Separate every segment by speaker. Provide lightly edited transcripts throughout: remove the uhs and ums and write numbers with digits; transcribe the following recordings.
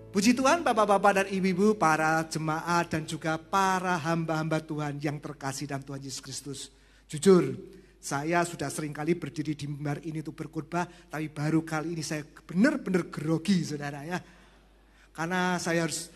Speaker 1: Puji Tuhan Bapak-Bapak dan Ibu-Ibu, para jemaat dan juga para hamba-hamba Tuhan yang terkasih dalam Tuhan Yesus Kristus. Jujur, saya sudah sering kali berdiri di mimbar ini untuk berkhotbah, tapi baru kali ini saya benar-benar grogi, saudara ya. Karena saya harus,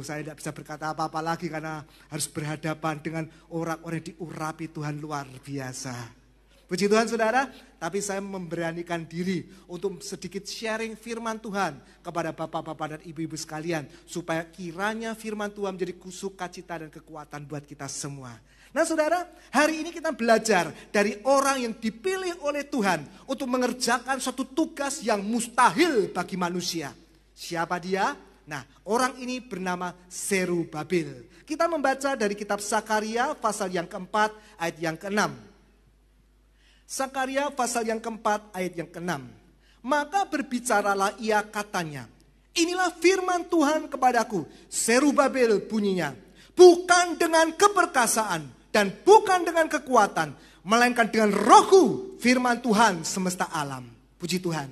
Speaker 1: saya tidak bisa berkata apa-apa lagi karena harus berhadapan dengan orang-orang yang diurapi Tuhan luar biasa. Puji Tuhan saudara, tapi saya memberanikan diri untuk sedikit sharing firman Tuhan kepada bapak-bapak dan ibu-ibu sekalian. Supaya kiranya firman Tuhan menjadi sukacita dan kekuatan buat kita semua. Nah saudara, hari ini kita belajar dari orang yang dipilih oleh Tuhan untuk mengerjakan suatu tugas yang mustahil bagi manusia. Siapa dia? Nah, orang ini bernama Zerubabel. Kita membaca dari kitab Sakaria pasal yang keempat ayat yang keenam. Sakaria pasal yang keempat ayat yang keenam. Maka berbicaralah ia katanya, inilah firman Tuhan kepadaku, Zerubabel bunyinya, bukan dengan keperkasaan dan bukan dengan kekuatan, melainkan dengan rohku, firman Tuhan semesta alam. Puji Tuhan.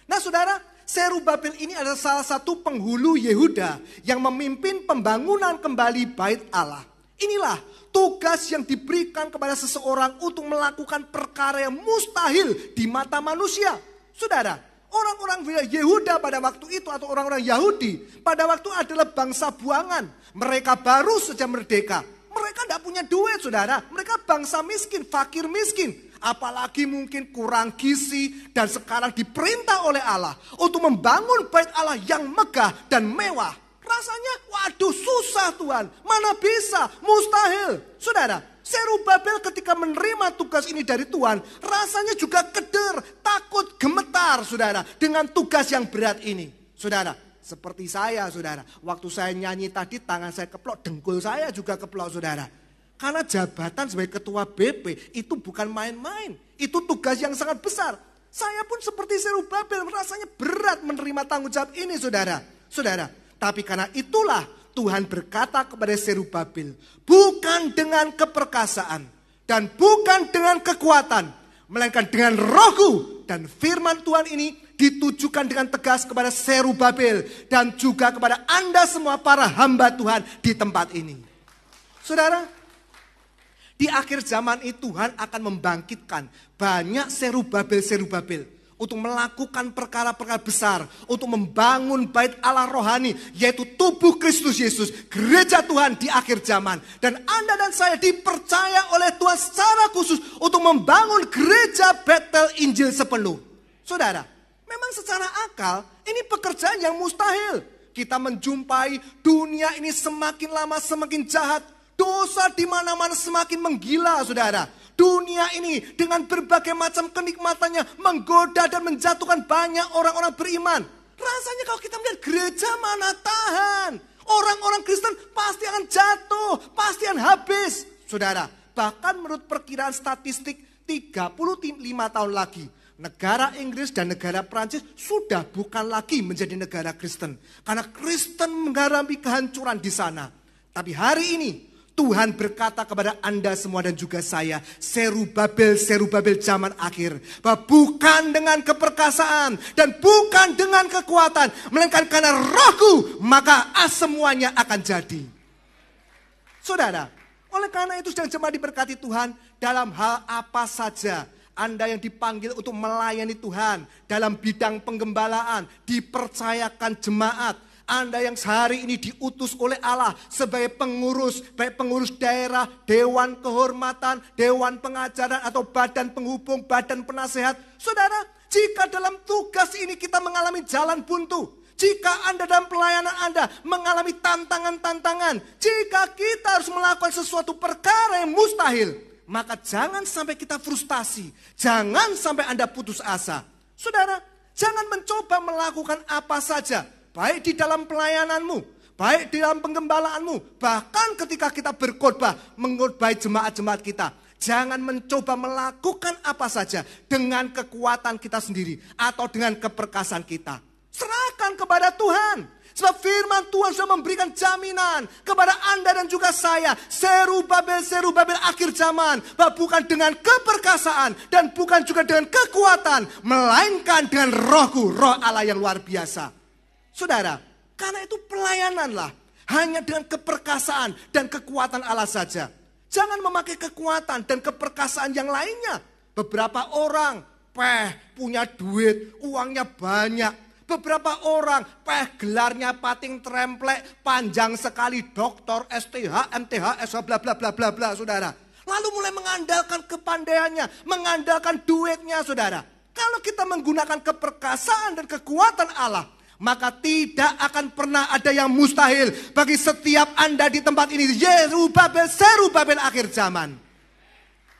Speaker 1: Nah saudara, Zerubabel ini adalah salah satu penghulu Yehuda yang memimpin pembangunan kembali bait Allah. Inilah tugas yang diberikan kepada seseorang untuk melakukan perkara yang mustahil di mata manusia. Saudara, orang-orang Yehuda pada waktu itu atau orang-orang Yahudi pada waktu adalah bangsa buangan. Mereka baru saja merdeka. Mereka tidak punya duit saudara. Mereka bangsa miskin, fakir miskin. Apalagi mungkin kurang gizi dan sekarang diperintah oleh Allah untuk membangun bait Allah yang megah dan mewah. Rasanya, waduh susah Tuhan, mana bisa, mustahil. Saudara, Zerubabel ketika menerima tugas ini dari Tuhan, rasanya juga keder, takut, gemetar saudara, dengan tugas yang berat ini. Saudara, seperti saya saudara, waktu saya nyanyi tadi tangan saya keplok, dengkul saya juga keplok saudara. Karena jabatan sebagai ketua BP itu bukan main-main, itu tugas yang sangat besar. Saya pun seperti Zerubabel rasanya berat menerima tanggung jawab ini saudara. Saudara, tapi karena itulah Tuhan berkata kepada Zerubabel, bukan dengan keperkasaan dan bukan dengan kekuatan, melainkan dengan rohku. Dan firman Tuhan ini ditujukan dengan tegas kepada Zerubabel dan juga kepada Anda semua para hamba Tuhan di tempat ini. Saudara, di akhir zaman ini Tuhan akan membangkitkan banyak Zerubabel untuk melakukan perkara-perkara besar, untuk membangun bait Allah rohani, yaitu tubuh Kristus Yesus, gereja Tuhan di akhir zaman. Dan Anda dan saya dipercaya oleh Tuhan secara khusus untuk membangun gereja Betel Injil sepenuh. Saudara, memang secara akal ini pekerjaan yang mustahil. Kita menjumpai dunia ini semakin lama semakin jahat, dosa di mana-mana semakin menggila, saudara. Dunia ini dengan berbagai macam kenikmatannya menggoda dan menjatuhkan banyak orang-orang beriman. Rasanya kalau kita melihat gereja mana tahan. Orang-orang Kristen pasti akan jatuh, pasti akan habis. Saudara, bahkan menurut perkiraan statistik 35 tahun lagi, negara Inggris dan negara Prancis sudah bukan lagi menjadi negara Kristen. Karena Kristen mengalami kehancuran di sana. Tapi hari ini Tuhan berkata kepada Anda semua dan juga saya, Zerubabel zaman akhir, bahwa bukan dengan keperkasaan dan bukan dengan kekuatan, melainkan karena rohku, maka semuanya akan jadi. Saudara, oleh karena itu sedang jemaat diberkati Tuhan, dalam hal apa saja Anda yang dipanggil untuk melayani Tuhan, dalam bidang penggembalaan, dipercayakan jemaat. Anda yang sehari ini diutus oleh Allah sebagai pengurus, baik pengurus daerah, dewan kehormatan, dewan pengajaran atau badan penghubung, badan penasehat. Saudara, jika dalam tugas ini kita mengalami jalan buntu, jika Anda dalam pelayanan Anda mengalami tantangan-tantangan, jika kita harus melakukan sesuatu perkara yang mustahil, maka jangan sampai kita frustasi, jangan sampai Anda putus asa. Saudara, jangan mencoba melakukan apa saja, baik di dalam pelayananmu, baik di dalam penggembalaanmu, bahkan ketika kita berkhotbah, mengkhotbahi jemaat-jemaat kita. Jangan mencoba melakukan apa saja dengan kekuatan kita sendiri atau dengan keperkasaan kita. Serahkan kepada Tuhan. Sebab firman Tuhan sudah memberikan jaminan kepada Anda dan juga saya. Zerubabel akhir zaman. Bahwa bukan dengan keperkasaan dan bukan juga dengan kekuatan, melainkan dengan rohku, roh Allah yang luar biasa. Saudara, karena itu pelayananlah hanya dengan keperkasaan dan kekuatan Allah saja. Jangan memakai kekuatan dan keperkasaan yang lainnya. Beberapa orang punya duit, uangnya banyak. Beberapa orang gelarnya pating tremplek, panjang sekali, doktor, STH, MTH, SH, bla bla bla bla bla, saudara. Lalu mulai mengandalkan kepandaiannya, mengandalkan duitnya, saudara. Kalau kita menggunakan keperkasaan dan kekuatan Allah, maka tidak akan pernah ada yang mustahil bagi setiap Anda di tempat ini. Zerubabel akhir zaman.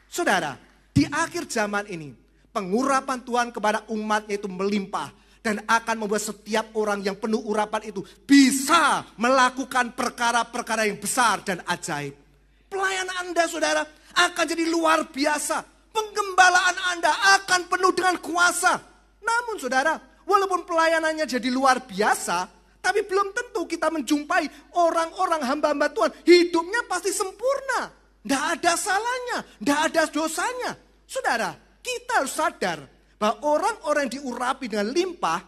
Speaker 1: Saudara, di akhir zaman ini, pengurapan Tuhan kepada umatnya itu melimpah. Dan akan membuat setiap orang yang penuh urapan itu bisa melakukan perkara-perkara yang besar dan ajaib. Pelayanan Anda, saudara, akan jadi luar biasa. Penggembalaan Anda akan penuh dengan kuasa. Namun saudara, walaupun pelayanannya jadi luar biasa, tapi belum tentu kita menjumpai orang-orang hamba-hamba Tuhan hidupnya pasti sempurna. Tidak ada salahnya, tidak ada dosanya. Saudara, kita harus sadar bahwa orang-orang yang diurapi dengan limpah,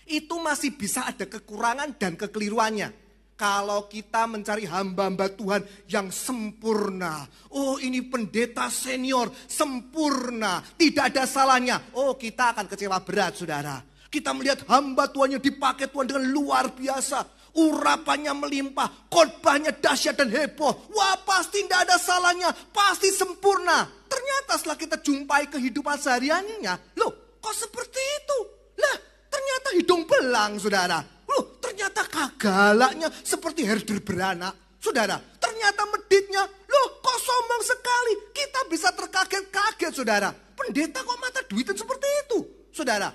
Speaker 1: itu masih bisa ada kekurangan dan kekeliruannya. Kalau kita mencari hamba-hamba Tuhan yang sempurna. Oh, ini pendeta senior, sempurna, tidak ada salahnya. Oh, kita akan kecewa berat, saudara. Kita melihat hamba Tuhan yang dipakai Tuhan dengan luar biasa. Urapannya melimpah, khotbahnya dahsyat dan heboh. Wah, pasti tidak ada salahnya, pasti sempurna. Ternyata setelah kita jumpai kehidupan sehari-harinya, loh kok seperti itu? Lah, ternyata hidung belang, saudara. Loh, ternyata kagalaknya seperti herder beranak. Saudara, ternyata meditnya, loh kok sombong sekali. Kita bisa terkaget-kaget, saudara. Pendeta kok mata duitan seperti itu, saudara.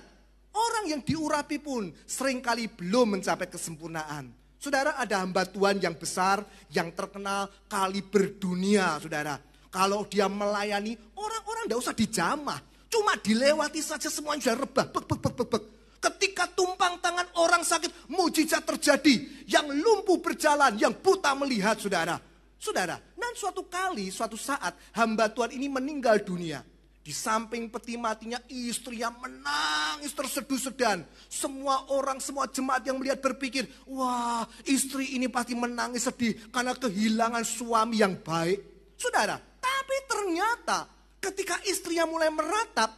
Speaker 1: Orang yang diurapi pun seringkali belum mencapai kesempurnaan. Saudara, ada hamba Tuhan yang besar, yang terkenal kaliber dunia, saudara. Kalau dia melayani, orang-orang tidak usah dijamah. Cuma dilewati saja semuanya sudah rebah. Ketika tumpang tangan orang sakit, mujizat terjadi. Yang lumpuh berjalan, yang buta melihat, saudara. Saudara, dan suatu kali, suatu saat, hamba Tuhan ini meninggal dunia. Di samping peti matinya, istrinya menangis terseduh-sedan. Semua orang, semua jemaat yang melihat berpikir, wah, istri ini pasti menangis sedih karena kehilangan suami yang baik. Saudara, tapi ternyata ketika istrinya mulai meratap,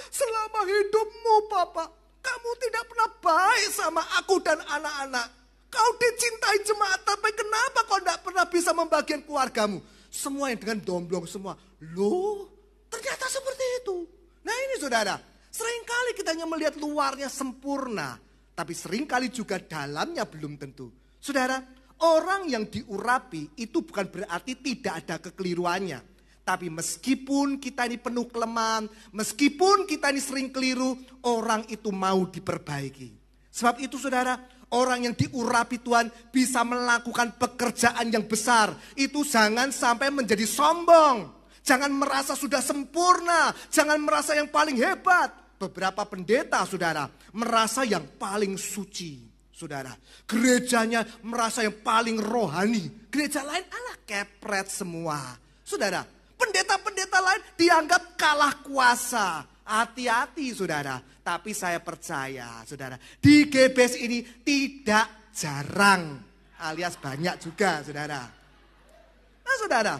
Speaker 1: selama hidupmu Papa, kamu tidak pernah baik sama aku dan anak-anak. Kau dicintai jemaat, tapi kenapa kau tidak pernah bisa membagian keluargamu? Semua yang dengan domblong semua. Loh, ternyata seperti itu. Nah ini saudara, seringkali kita hanya melihat luarnya sempurna, tapi seringkali juga dalamnya belum tentu. Saudara, orang yang diurapi itu bukan berarti tidak ada kekeliruannya. Tapi meskipun kita ini penuh kelemahan, meskipun kita ini sering keliru, orang itu mau diperbaiki. Sebab itu saudara, orang yang diurapi Tuhan bisa melakukan pekerjaan yang besar. Itu jangan sampai menjadi sombong. Jangan merasa sudah sempurna, jangan merasa yang paling hebat. Beberapa pendeta saudara merasa yang paling suci. Saudara, gerejanya merasa yang paling rohani. Gereja lain alah kepret semua. Saudara, pendeta-pendeta lain dianggap kalah kuasa. Hati-hati saudara. Tapi saya percaya saudara, di GBS ini tidak jarang, alias banyak juga saudara. Nah saudara,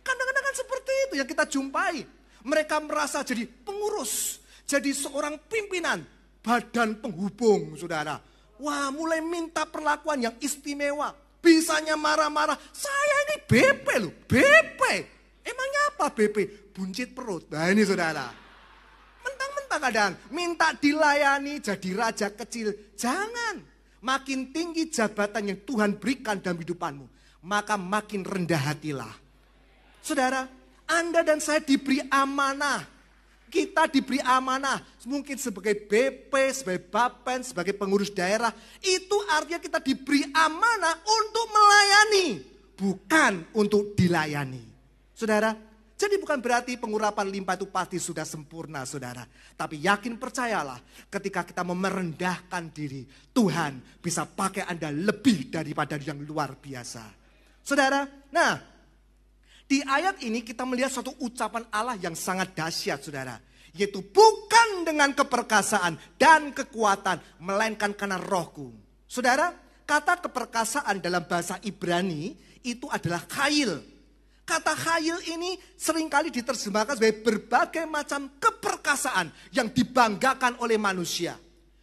Speaker 1: kadang-kadang kan seperti itu yang kita jumpai. Mereka merasa jadi pengurus, jadi seorang pimpinan, badan penghubung saudara. Wah, mulai minta perlakuan yang istimewa. Bisanya marah-marah. Saya ini BP loh, BP. Emangnya apa BP? Buncit perut. Nah ini saudara. Mentang-mentang kadang minta dilayani jadi raja kecil. Jangan. Makin tinggi jabatan yang Tuhan berikan dalam hidupanmu, maka makin rendah hatilah. Saudara, Anda dan saya diberi amanah. Kita diberi amanah, mungkin sebagai BP, sebagai Bapen, sebagai pengurus daerah. Itu artinya kita diberi amanah untuk melayani, bukan untuk dilayani. Saudara, jadi bukan berarti pengurapan limpah itu pasti sudah sempurna, saudara. Tapi yakin percayalah, ketika kita merendahkan diri, Tuhan bisa pakai Anda lebih daripada yang luar biasa. Saudara, nah, di ayat ini kita melihat suatu ucapan Allah yang sangat dahsyat saudara. Yaitu bukan dengan keperkasaan dan kekuatan, melainkan karena rohku. Saudara, kata keperkasaan dalam bahasa Ibrani itu adalah khayil. Kata khayil ini seringkali diterjemahkan sebagai berbagai macam keperkasaan yang dibanggakan oleh manusia.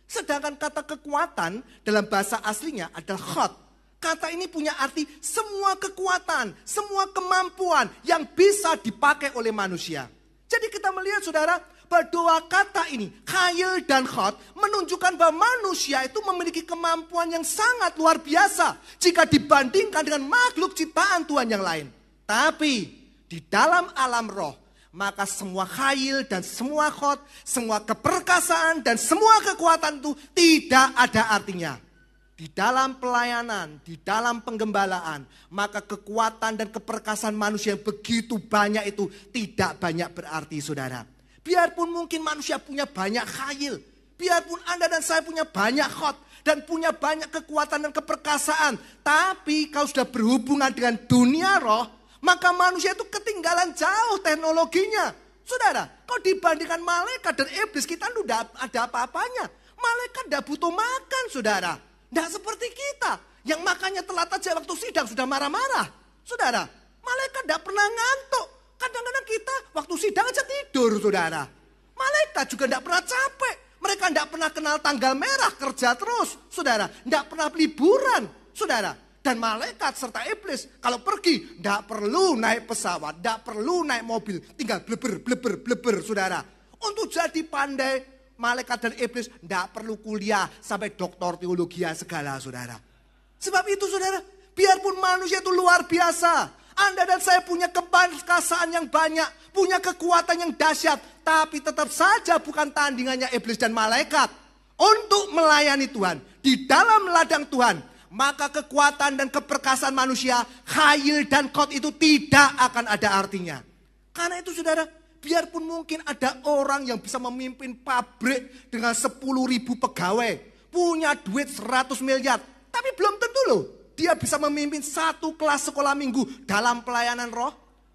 Speaker 1: Sedangkan kata kekuatan dalam bahasa aslinya adalah khot. Kata ini punya arti semua kekuatan, semua kemampuan yang bisa dipakai oleh manusia. Jadi kita melihat saudara, bahwa dua kata ini, khayil dan khot, menunjukkan bahwa manusia itu memiliki kemampuan yang sangat luar biasa jika dibandingkan dengan makhluk ciptaan Tuhan yang lain. Tapi di dalam alam roh, maka semua khayil dan semua khot, semua keperkasaan dan semua kekuatan itu tidak ada artinya. Di dalam pelayanan, di dalam penggembalaan, maka kekuatan dan keperkasaan manusia yang begitu banyak itu tidak banyak berarti, saudara. Biarpun mungkin manusia punya banyak khayil, biarpun Anda dan saya punya banyak khot, dan punya banyak kekuatan dan keperkasaan, tapi kalau sudah berhubungan dengan dunia roh, maka manusia itu ketinggalan jauh teknologinya. Saudara, kalau dibandingkan malaikat dan iblis, kita tidak ada apa-apanya. Malaikat tidak butuh makan, saudara. Tidak seperti kita, yang makannya telat aja waktu sidang sudah marah-marah. Saudara, malaikat tidak pernah ngantuk. Kadang-kadang kita waktu sidang aja tidur, saudara. Malaikat juga tidak pernah capek. Mereka tidak pernah kenal tanggal merah, kerja terus, saudara. Tidak pernah liburan, saudara. Dan malaikat serta iblis kalau pergi tidak perlu naik pesawat, tidak perlu naik mobil. Tinggal bleber, saudara. Untuk jadi pandai, malaikat dan iblis tidak perlu kuliah sampai doktor teologi segala, saudara. Sebab itu, saudara, biarpun manusia itu luar biasa, Anda dan saya punya keperkasaan yang banyak, punya kekuatan yang dahsyat, tapi tetap saja bukan tandingannya iblis dan malaikat. Untuk melayani Tuhan, di dalam ladang Tuhan, maka kekuatan dan keperkasaan manusia, khayil dan khot itu tidak akan ada artinya. Karena itu, saudara, biarpun mungkin ada orang yang bisa memimpin pabrik dengan 10.000 pegawai, punya duit 100 miliar, tapi belum tentu loh dia bisa memimpin satu kelas sekolah minggu dalam pelayanan roh.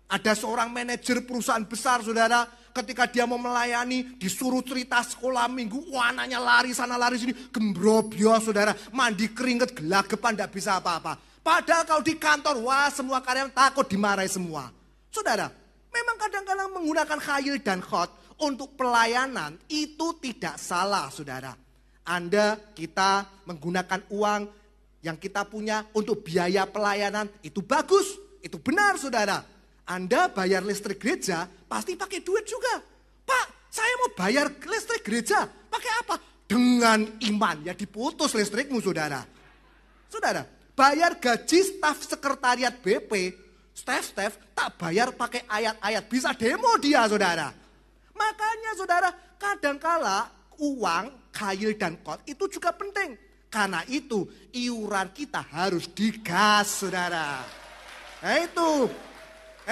Speaker 1: Ada seorang manajer perusahaan besar, saudara, ketika dia mau melayani, disuruh cerita sekolah minggu, wah anaknya lari sana lari sini, gembrobyo, saudara, mandi keringet, gelagapan, tidak bisa apa-apa. Padahal kalau di kantor, wah semua karyawan takut dimarahi semua. Saudara, memang kadang-kadang menggunakan khayil dan khot untuk pelayanan itu tidak salah, saudara. Anda, kita menggunakan uang yang kita punya untuk biaya pelayanan itu bagus, itu benar, saudara. Anda bayar listrik gereja pasti pakai duit juga. Pak, saya mau bayar listrik gereja, pakai apa? Dengan iman, ya diputus listrikmu, saudara. Saudara, bayar gaji staf sekretariat BP, Stef tak bayar pakai ayat-ayat, bisa demo dia, saudara. Makanya, saudara, kadangkala uang, khayil dan khot itu juga penting. Karena itu iuran kita harus digas, saudara. Nah itu,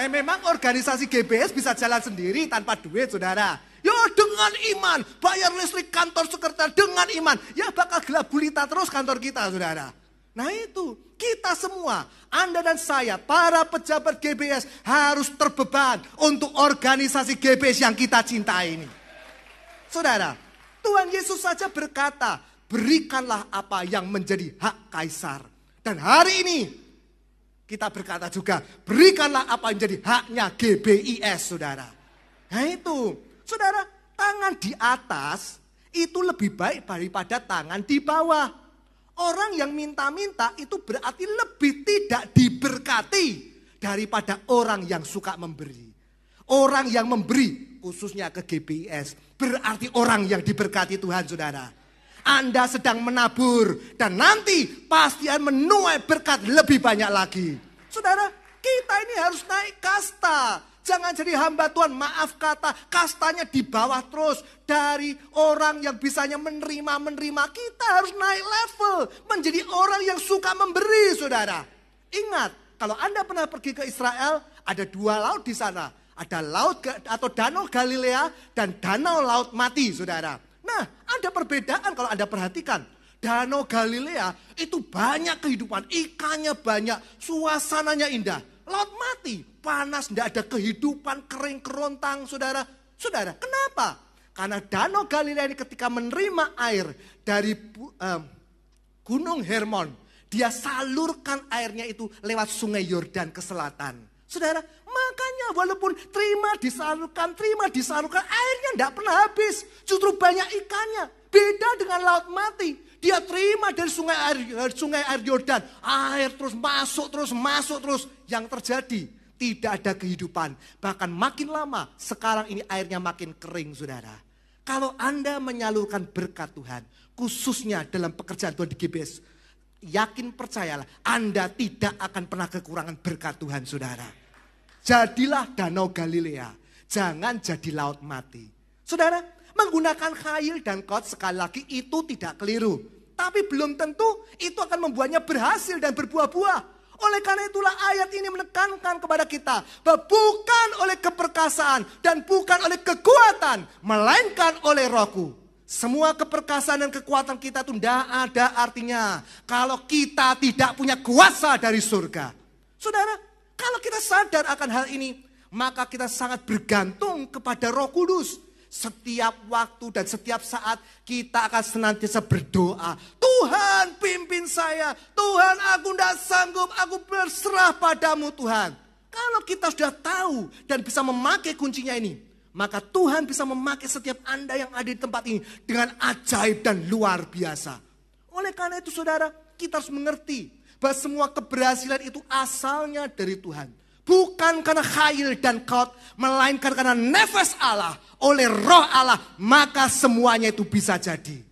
Speaker 1: memang organisasi GBS bisa jalan sendiri tanpa duit, saudara. Ya dengan iman, bayar listrik kantor sekretariat dengan iman, ya bakal gelap gulita terus kantor kita, saudara. Nah itu, kita semua, Anda dan saya, para pejabat GBS harus terbeban untuk organisasi GBS yang kita cintai ini. Saudara, Tuhan Yesus saja berkata, berikanlah apa yang menjadi hak kaisar. Dan hari ini, kita berkata juga, berikanlah apa yang menjadi haknya GBIS, saudara. Nah itu, saudara, tangan di atas itu lebih baik daripada tangan di bawah. Orang yang minta-minta itu berarti lebih tidak diberkati daripada orang yang suka memberi. Orang yang memberi, khususnya ke GBIS, berarti orang yang diberkati Tuhan, saudara. Anda sedang menabur dan nanti pasti akan menuai berkat lebih banyak lagi. Saudara, kita ini harus naik kasta. Jangan jadi hamba Tuhan, maaf kata, kastanya di bawah terus. Dari orang yang bisanya menerima, kita harus naik level. Menjadi orang yang suka memberi, saudara. Ingat, kalau Anda pernah pergi ke Israel, ada 2 laut di sana. Ada laut atau danau Galilea dan danau laut mati, saudara. Nah, ada perbedaan kalau Anda perhatikan. Danau Galilea itu banyak kehidupan, ikannya banyak, suasananya indah. Laut mati, panas, tidak ada kehidupan, kering kerontang, saudara. Saudara, kenapa? Karena Danau Galilea ini ketika menerima air dari Gunung Hermon, dia salurkan airnya itu lewat sungai Yordan ke selatan. Saudara, makanya walaupun terima disalurkan, airnya tidak pernah habis. Justru banyak ikannya. Beda dengan Laut Mati. Dia terima dari sungai air Yordan. Air terus masuk terus. Yang terjadi, tidak ada kehidupan. Bahkan makin lama, sekarang ini airnya makin kering, saudara. Kalau Anda menyalurkan berkat Tuhan, khususnya dalam pekerjaan Tuhan di GBS, yakin percayalah, Anda tidak akan pernah kekurangan berkat Tuhan, saudara. Jadilah Danau Galilea, jangan jadi Laut Mati. Saudara, menggunakan khail dan kot sekali lagi itu tidak keliru. Tapi belum tentu itu akan membuatnya berhasil dan berbuah-buah. Oleh karena itulah ayat ini menekankan kepada kita bahwa bukan oleh keperkasaan dan bukan oleh kekuatan, melainkan oleh Rohku. Semua keperkasaan dan kekuatan kita itu tidak ada artinya kalau kita tidak punya kuasa dari surga. Saudara, kalau kita sadar akan hal ini, maka kita sangat bergantung kepada Roh Kudus. Setiap waktu dan setiap saat kita akan senantiasa berdoa. Tuhan pimpin saya. Tuhan aku tidak sanggup. Aku berserah padamu Tuhan. Kalau kita sudah tahu dan bisa memakai kuncinya ini, maka Tuhan bisa memakai setiap Anda yang ada di tempat ini dengan ajaib dan luar biasa. Oleh karena itu saudara, kita harus mengerti bahwa semua keberhasilan itu asalnya dari Tuhan. Bukan karena khail dan kaut, melainkan karena nefas Allah, oleh Roh Allah, maka semuanya itu bisa jadi.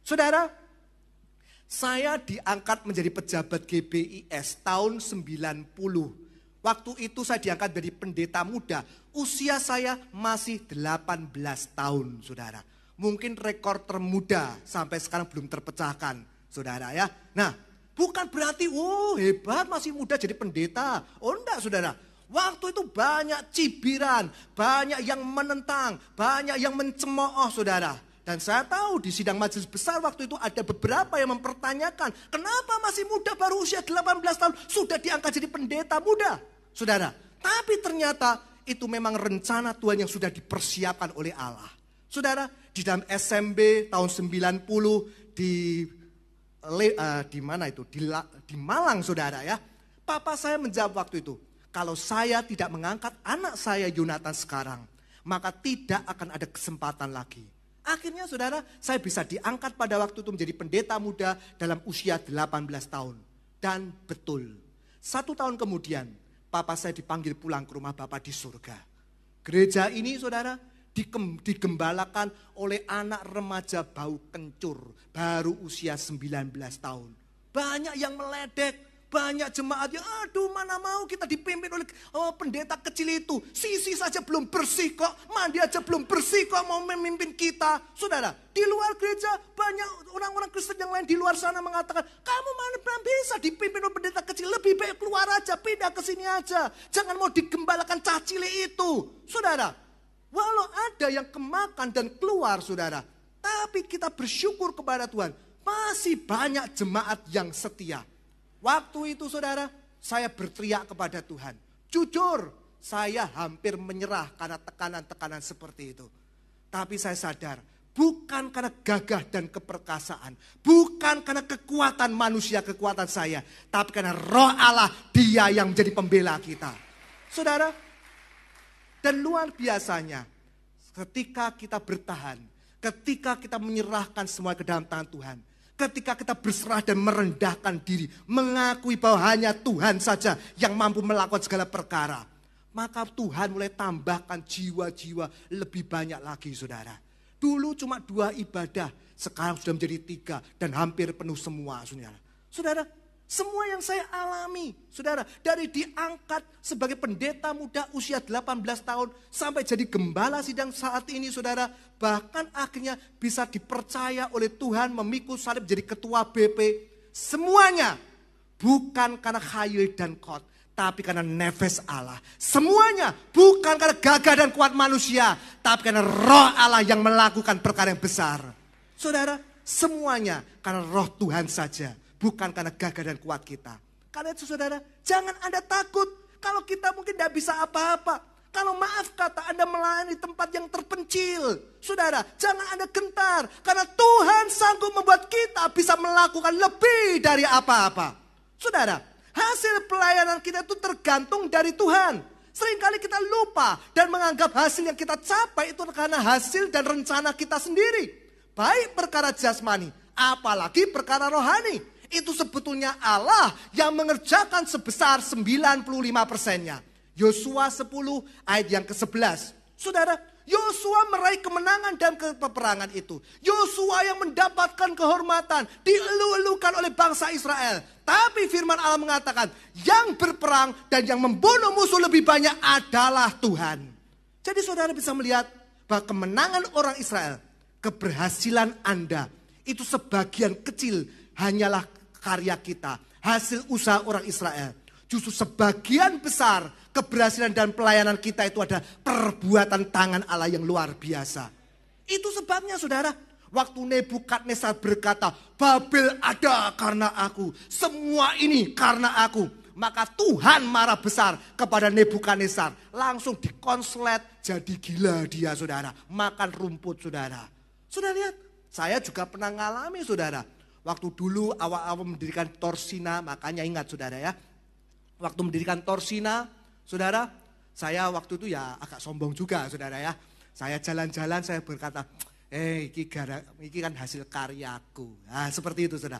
Speaker 1: Saudara, saya diangkat menjadi pejabat GBIS tahun 90. Waktu itu saya diangkat dari pendeta muda, usia saya masih 18 tahun, saudara. Mungkin rekor termuda sampai sekarang belum terpecahkan, saudara ya. Nah, bukan berarti, hebat masih muda jadi pendeta. Oh enggak saudara. Waktu itu banyak cibiran, banyak yang menentang, banyak yang mencemooh saudara. Dan saya tahu di sidang majelis besar waktu itu ada beberapa yang mempertanyakan, kenapa masih muda baru usia 18 tahun sudah diangkat jadi pendeta muda. Saudara, tapi ternyata itu memang rencana Tuhan yang sudah dipersiapkan oleh Allah. Saudara, di dalam SMB tahun 90 di mana itu? Di Malang saudara ya. Papa saya menjawab waktu itu, kalau saya tidak mengangkat anak saya Yonatan sekarang, maka tidak akan ada kesempatan lagi. Akhirnya saudara, saya bisa diangkat pada waktu itu menjadi pendeta muda dalam usia 18 tahun. Dan betul, 1 tahun kemudian, papa saya dipanggil pulang ke rumah Bapa di surga. Gereja ini saudara, digembalakan oleh anak remaja bau kencur, baru usia 19 tahun. Banyak yang meledek, banyak jemaat yang aduh mana mau kita dipimpin oleh pendeta kecil itu. Sisi saja belum bersih kok, mandi aja belum bersih kok mau memimpin kita. Saudara, di luar gereja banyak orang-orang Kristen yang lain di luar sana mengatakan, kamu mana bisa dipimpin oleh pendeta kecil, lebih baik keluar aja, pindah ke sini aja. Jangan mau digembalakan cacile itu. Saudara, walau ada yang kemakan dan keluar saudara, tapi kita bersyukur kepada Tuhan, masih banyak jemaat yang setia. Waktu itu saudara, saya berteriak kepada Tuhan. Jujur, saya hampir menyerah karena tekanan-tekanan seperti itu. Tapi saya sadar, bukan karena gagah dan keperkasaan, bukan karena kekuatan manusia, kekuatan saya, tapi karena Roh Allah, Dia yang menjadi pembela kita. Saudara, dan luar biasanya, ketika kita bertahan, ketika kita menyerahkan semua ke dalam tangan Tuhan, ketika kita berserah dan merendahkan diri, mengakui bahwa hanya Tuhan saja yang mampu melakukan segala perkara, maka Tuhan mulai tambahkan jiwa-jiwa lebih banyak lagi saudara. Dulu cuma 2 ibadah, sekarang sudah menjadi 3 dan hampir penuh semua saudara. Saudara, semua yang saya alami, saudara, dari diangkat sebagai pendeta muda usia 18 tahun sampai jadi gembala sidang saat ini, saudara, bahkan akhirnya bisa dipercaya oleh Tuhan memikul salib jadi ketua BP. Semuanya bukan karena khail dan kot, tapi karena nefes Allah. Semuanya bukan karena gagah dan kuat manusia, tapi karena Roh Allah yang melakukan perkara yang besar. Saudara, semuanya karena Roh Tuhan saja. Bukan karena gagah dan kuat kita. Karena itu saudara, jangan Anda takut. Kalau kita mungkin tidak bisa apa-apa. Kalau maaf kata Anda melayani tempat yang terpencil. Saudara, jangan Anda gentar. Karena Tuhan sanggup membuat kita bisa melakukan lebih dari apa-apa. Saudara, hasil pelayanan kita itu tergantung dari Tuhan. Seringkali kita lupa dan menganggap hasil yang kita capai itu karena hasil dan rencana kita sendiri. Baik perkara jasmani, apalagi perkara rohani. Itu sebetulnya Allah yang mengerjakan sebesar 95%-nya. Yosua 10 ayat yang ke-11. Saudara, Yosua meraih kemenangan dalam peperangan itu. Yosua yang mendapatkan kehormatan, dielu-elukan oleh bangsa Israel. Tapi firman Allah mengatakan, yang berperang dan yang membunuh musuh lebih banyak adalah Tuhan. Jadi saudara bisa melihat bahwa kemenangan orang Israel, keberhasilan Anda, itu sebagian kecil hanyalah karya kita, hasil usaha orang Israel. Justru sebagian besar keberhasilan dan pelayanan kita itu adalah perbuatan tangan Allah yang luar biasa. Itu sebabnya saudara, waktu Nebukadnezar berkata, Babel ada karena aku, semua ini karena aku. Maka Tuhan marah besar kepada Nebukadnezar. Langsung dikonslet, jadi gila dia saudara. Makan rumput saudara. Saudara lihat, saya juga pernah ngalami saudara. Waktu dulu awal-awal mendirikan Torsina, makanya ingat saudara ya. Waktu mendirikan Torsina, saudara, saya waktu itu ya agak sombong juga saudara ya. Saya jalan-jalan, saya berkata, iki kan hasil karyaku. Nah, seperti itu saudara.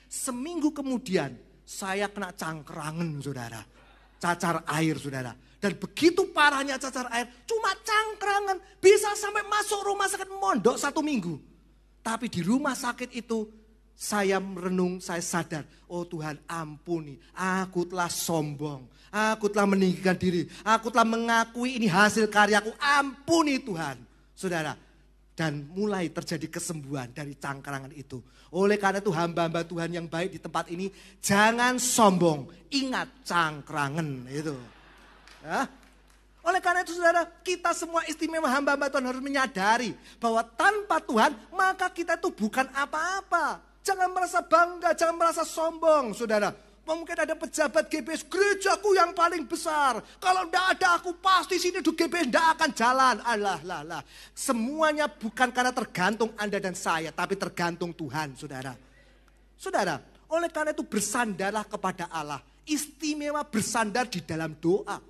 Speaker 1: Seminggu kemudian saya kena cangkrangan saudara. Cacar air saudara. Dan begitu parahnya cacar air, cuma cangkrangan. Bisa sampai masuk rumah sakit mondok 1 minggu. Tapi di rumah sakit itu, saya merenung, saya sadar, oh Tuhan ampuni, aku telah sombong, aku telah meninggikan diri, aku telah mengakui ini hasil karyaku, ampuni Tuhan. Saudara, dan mulai terjadi kesembuhan dari cangkrangan itu. Oleh karena itu hamba-hamba Tuhan yang baik di tempat ini, jangan sombong, ingat cangkrangan itu. Ya. Oleh karena itu saudara, kita semua istimewa hamba-hamba Tuhan harus menyadari bahwa tanpa Tuhan, maka kita itu bukan apa-apa. Jangan merasa bangga, jangan merasa sombong, saudara. Mungkin ada pejabat GPS, gerejaku yang paling besar. Kalau tidak ada aku, pasti sini di GPS tidak akan jalan. Alah. Semuanya bukan karena tergantung Anda dan saya, tapi tergantung Tuhan, saudara. Saudara, oleh karena itu bersandarlah kepada Allah. Istimewa bersandar di dalam doa.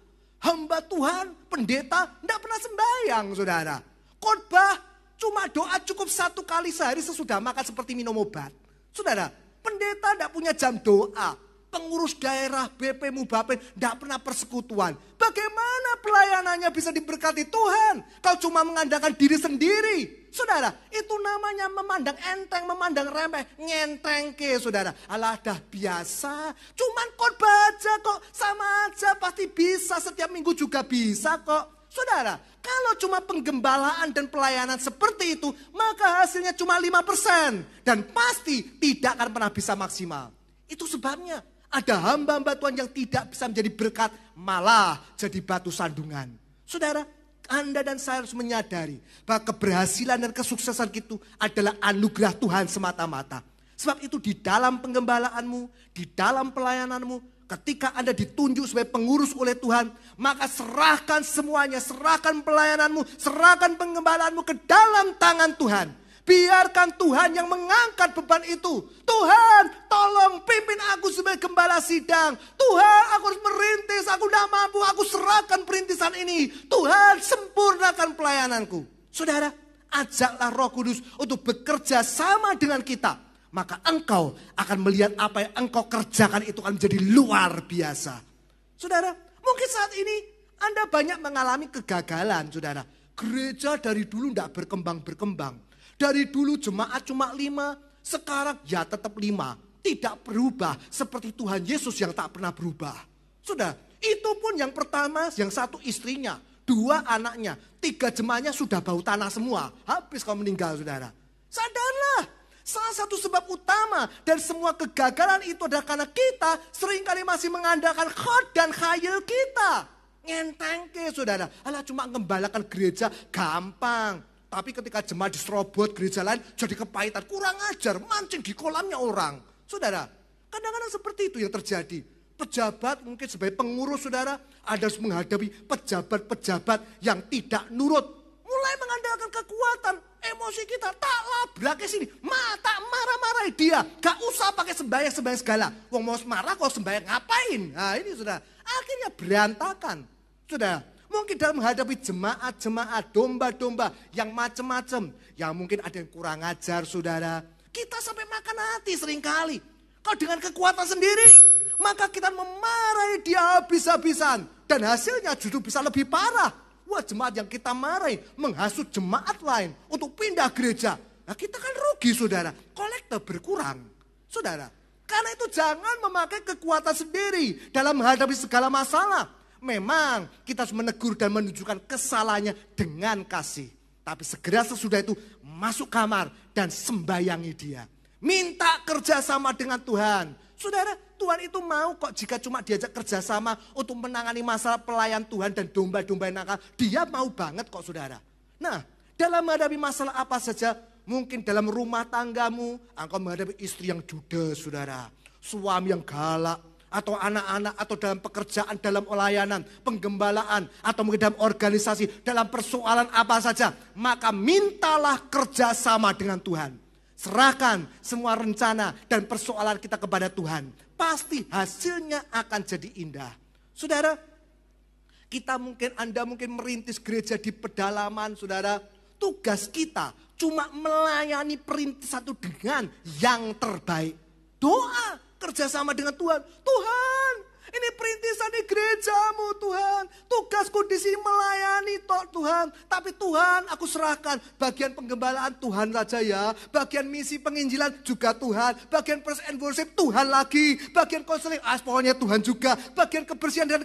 Speaker 1: Hamba Tuhan, pendeta, tidak pernah sembahyang, saudara. Khotbah, cuma doa cukup 1 kali sehari sesudah makan seperti minum obat. Saudara, pendeta tidak punya jam doa. Pengurus daerah, BP, Mubapen, tidak pernah persekutuan. Bagaimana pelayanannya bisa diberkati Tuhan? Kau cuma mengandalkan diri sendiri. Saudara, itu namanya memandang enteng, memandang remeh. Ngenteng ke saudara. Alah dah biasa. Cuman khotbah aja kok. Sama aja pasti bisa. Setiap minggu juga bisa kok. Saudara, kalau cuma penggembalaan dan pelayanan seperti itu, maka hasilnya cuma 5%. Dan pasti tidak akan pernah bisa maksimal. Itu sebabnya ada hamba-hamba Tuhan yang tidak bisa menjadi berkat, malah jadi batu sandungan. Saudara, Anda dan saya harus menyadari bahwa keberhasilan dan kesuksesan itu adalah anugerah Tuhan semata-mata. Sebab itu di dalam penggembalaanmu, di dalam pelayananmu, ketika Anda ditunjuk sebagai pengurus oleh Tuhan, maka serahkan semuanya, serahkan pelayananmu, serahkan penggembalaanmu ke dalam tangan Tuhan. Biarkan Tuhan yang mengangkat beban itu. Tuhan, tolong pimpin aku sebagai gembala sidang. Tuhan, aku harus merintis, aku tidak mampu, aku serahkan perintisan ini. Tuhan, sempurnakan pelayananku. Saudara, ajaklah Roh Kudus untuk bekerja sama dengan kita. Maka engkau akan melihat apa yang engkau kerjakan itu akan menjadi luar biasa. Saudara, mungkin saat ini Anda banyak mengalami kegagalan, saudara. Gereja dari dulu tidak berkembang-berkembang. Dari dulu jemaat cuma 5, sekarang ya tetap 5. Tidak berubah seperti Tuhan Yesus yang tak pernah berubah. Saudara, itu pun yang pertama, yang 1 istrinya, 2 anaknya, 3 jemaatnya sudah bau tanah semua. Habis kau meninggal, saudara. Sadarlah. Salah satu sebab utama dan semua kegagalan itu adalah karena kita seringkali masih mengandalkan khot dan khayal kita. Ngentengke saudara. Alah cuma ngembalakan gereja gampang. Tapi ketika jemaat diserobot gereja lain jadi kepahitan. Kurang ajar, mancing di kolamnya orang. Saudara, kadang-kadang seperti itu yang terjadi. Pejabat mungkin sebagai pengurus saudara, Anda harus menghadapi pejabat-pejabat yang tidak nurut. Mulai mengandalkan kekuatan, emosi kita, tak labrak ke sini. Tak marah-marahi dia. Gak usah pakai sembahyang segala. Wong mau marah kok sembahyang ngapain? Nah ini saudara, akhirnya berantakan. Saudara, mungkin dalam menghadapi jemaat-jemaat, domba-domba yang macam-macam. Yang mungkin ada yang kurang ajar saudara. Kita sampai makan hati seringkali. Kalau dengan kekuatan sendiri, maka kita memarahi dia habis-habisan. Dan hasilnya justru bisa lebih parah. Wah, jemaat yang kita marahi menghasut jemaat lain untuk pindah gereja. Nah kita kan rugi saudara, kolektor berkurang. Saudara, karena itu jangan memakai kekuatan sendiri dalam menghadapi segala masalah. Memang kita harus menegur dan menunjukkan kesalahannya dengan kasih. Tapi segera sesudah itu masuk kamar dan sembayangi dia. Minta kerjasama dengan Tuhan. Saudara, Tuhan itu mau kok jika cuma diajak kerjasama untuk menangani masalah pelayan Tuhan dan domba-domba yang nakal. Dia mau banget kok saudara. Nah, dalam menghadapi masalah apa saja, mungkin dalam rumah tanggamu, engkau menghadapi istri yang judes saudara. Suami yang galak, atau anak-anak, atau dalam pekerjaan, dalam pelayanan, penggembalaan, atau mungkin dalam organisasi, dalam persoalan apa saja. Maka mintalah kerjasama dengan Tuhan. Serahkan semua rencana dan persoalan kita kepada Tuhan. Pasti hasilnya akan jadi indah. Saudara, Anda mungkin merintis gereja di pedalaman, saudara. Tugas kita cuma melayani perintisan itu dengan yang terbaik. Doa, kerjasama dengan Tuhan. Tuhan, ini perintisan di gerejamu Tuhan. Tugasku di sini melayani Tuhan. Tapi Tuhan aku serahkan. Bagian penggembalaan Tuhan saja ya. Bagian misi penginjilan juga Tuhan. Bagian praise and worship Tuhan lagi. Bagian konseling, pokoknya Tuhan juga. Bagian kebersihan dan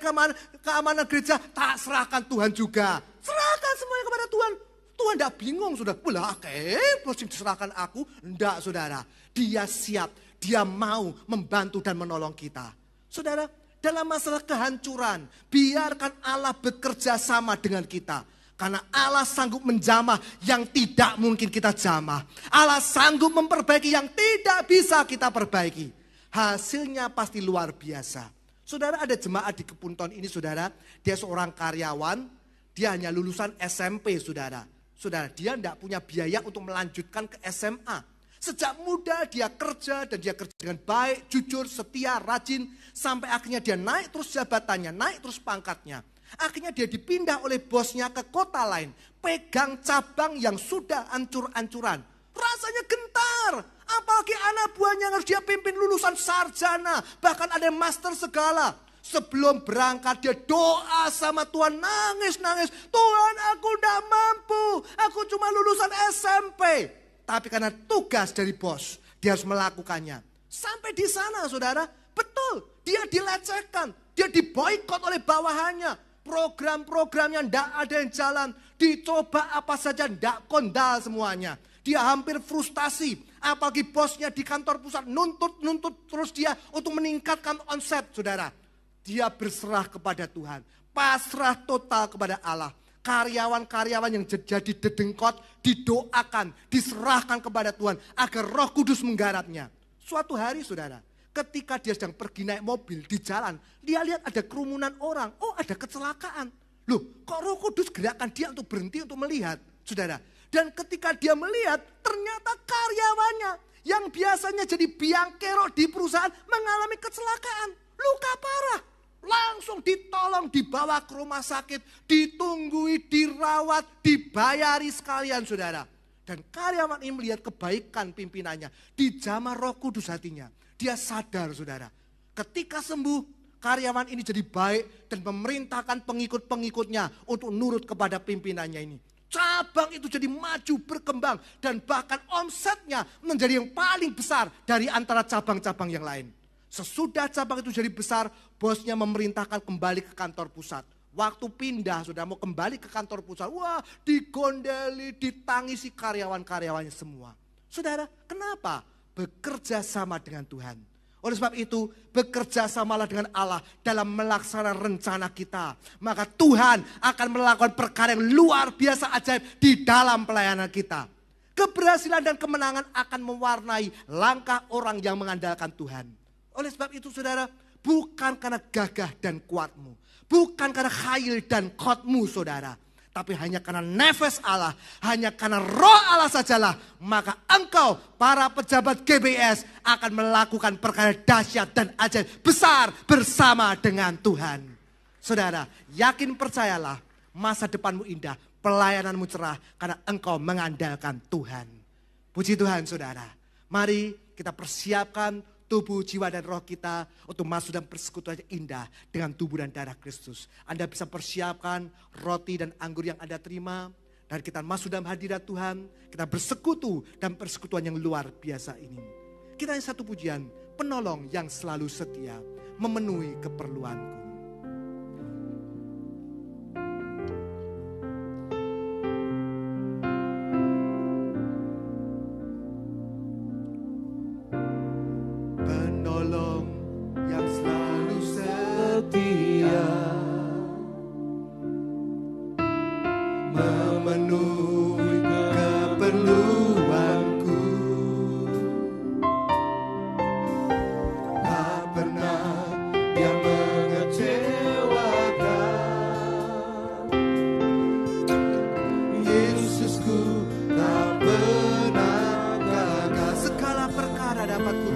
Speaker 1: keamanan gereja, tak serahkan Tuhan juga. Serahkan semuanya kepada Tuhan. Tuhan tidak bingung sudah. Posisi diserahkan aku. Tidak saudara. Dia siap. Dia mau membantu dan menolong kita. Saudara, dalam masalah kehancuran, biarkan Allah bekerja sama dengan kita. Karena Allah sanggup menjamah yang tidak mungkin kita jamah. Allah sanggup memperbaiki yang tidak bisa kita perbaiki. Hasilnya pasti luar biasa. Saudara, ada jemaat di Kepunton ini saudara. Dia seorang karyawan, dia hanya lulusan SMP saudara. Saudara, dia tidak punya biaya untuk melanjutkan ke SMA. Sejak muda dia kerja dan dia kerja dengan baik, jujur, setia, rajin. Sampai akhirnya dia naik terus jabatannya, naik terus pangkatnya. Akhirnya dia dipindah oleh bosnya ke kota lain. Pegang cabang yang sudah ancur-ancuran. Rasanya gentar. Apalagi anak buahnya yang harus dia pimpin lulusan sarjana. Bahkan ada yang master segala. Sebelum berangkat dia doa sama Tuhan, nangis-nangis. Tuhan aku tidak mampu, aku cuma lulusan SMP. Tapi karena tugas dari bos, dia harus melakukannya. Sampai di sana saudara, betul, dia dilecehkan. Dia diboikot oleh bawahannya. Program-programnya tidak ada yang jalan. Dicoba apa saja, tidak kondal semuanya. Dia hampir frustasi. Apalagi bosnya di kantor pusat nuntut terus dia untuk meningkatkan omset saudara. Dia berserah kepada Tuhan. Pasrah total kepada Allah. Karyawan-karyawan yang jadi dedengkot didoakan, diserahkan kepada Tuhan agar Roh Kudus menggarapnya. Suatu hari saudara, ketika dia sedang pergi naik mobil di jalan, dia lihat ada kerumunan orang. Oh, ada kecelakaan. Loh, kok Roh Kudus gerakkan dia untuk berhenti untuk melihat, saudara? Dan ketika dia melihat, ternyata karyawannya yang biasanya jadi biang kerok di perusahaan mengalami kecelakaan, luka parah. Langsung ditolong, dibawa ke rumah sakit, ditunggui, dirawat, dibayari sekalian saudara. Dan karyawan ini melihat kebaikan pimpinannya, dijamah Roh Kudus hatinya. Dia sadar saudara, ketika sembuh karyawan ini jadi baik dan memerintahkan pengikut-pengikutnya untuk nurut kepada pimpinannya ini. Cabang itu jadi maju, berkembang, dan bahkan omsetnya menjadi yang paling besar dari antara cabang-cabang yang lain. Sesudah cabang itu jadi besar, bosnya memerintahkan kembali ke kantor pusat. Waktu pindah, sudah mau kembali ke kantor pusat. Wah, digondeli, ditangisi karyawan-karyawannya semua. Saudara, kenapa? Bekerja sama dengan Tuhan. Oleh sebab itu, bekerja samalah dengan Allah dalam melaksanakan rencana kita. Maka Tuhan akan melakukan perkara yang luar biasa ajaib di dalam pelayanan kita. Keberhasilan dan kemenangan akan mewarnai langkah orang yang mengandalkan Tuhan. Oleh sebab itu saudara, bukan karena gagah dan kuatmu, bukan karena khail dan kotmu saudara, tapi hanya karena nafas Allah, hanya karena roh Allah sajalah, maka engkau para pejabat GBS akan melakukan perkara dahsyat dan ajaib besar bersama dengan Tuhan. Saudara, yakin percayalah, masa depanmu indah, pelayananmu cerah karena engkau mengandalkan Tuhan. Puji Tuhan saudara. Mari kita persiapkan tubuh, jiwa, dan roh kita untuk masuk dalam persekutuan indah dengan tubuh dan darah Kristus. Anda bisa persiapkan roti dan anggur yang Anda terima. Dan kita masuk dalam hadirat Tuhan. Kita bersekutu dalam persekutuan yang luar biasa ini. Kita yang satu pujian, penolong yang selalu setia, memenuhi keperluanku.
Speaker 2: Memenuhi keperluanku, tak pernah dia mengecewakan. Yesusku tak pernah gagal.
Speaker 1: Segala perkara dapat ku